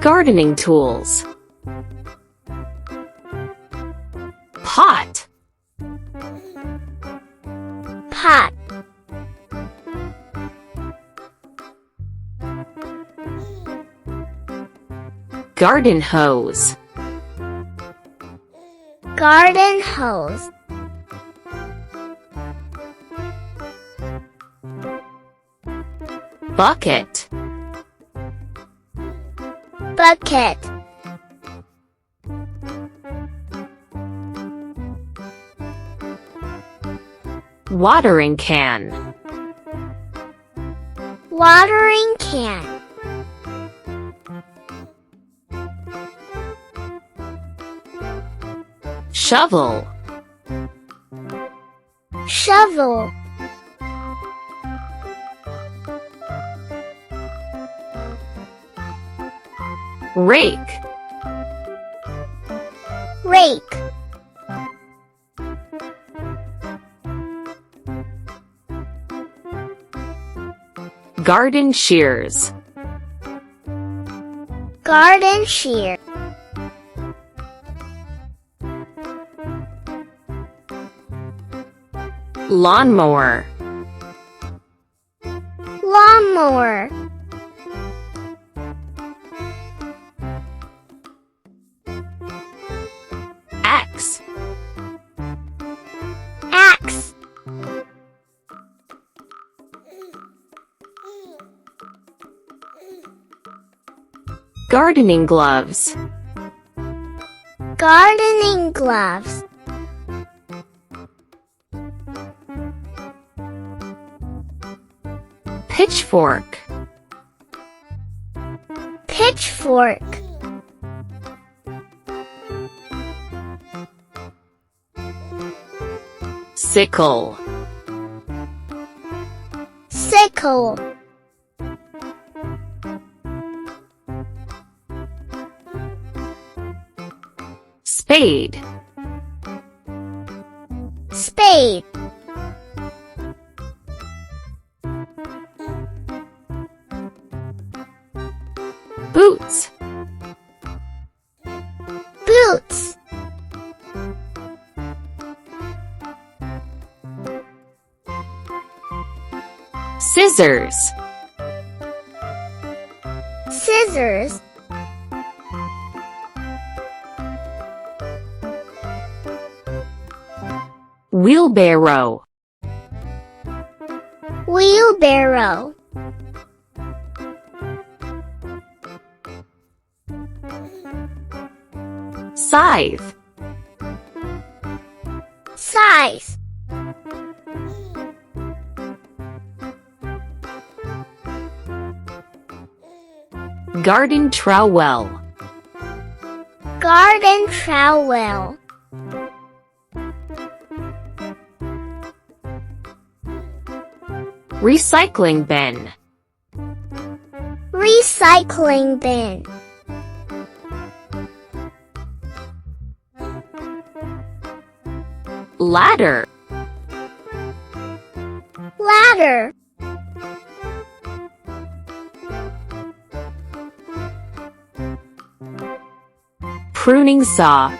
Gardening tools. Pot. Pot. Garden hose. Garden hose. Bucket. Bucket. Watering can. Watering can. Shovel. Shovel. Rake. Rake. Garden shears. Garden shear. Lawnmower. Lawnmower. Axe. Axe. Gardening gloves. Gardening gloves. Pitchfork. Pitchfork. Sickle. Sickle. Spade. Spade. Boots. Boots. Scissors. Scissors. Wheelbarrow. Wheelbarrow. Scythe. Scythe. Garden trowel. Garden trowel. Recycling bin. Recycling bin. Ladder. Ladder. Pruning saw.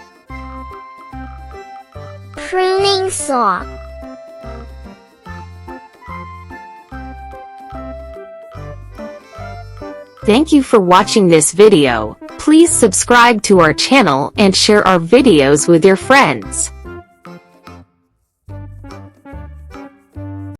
Pruning saw. Thank you for watching this video. Please subscribe to our channel and share our videos with your friends.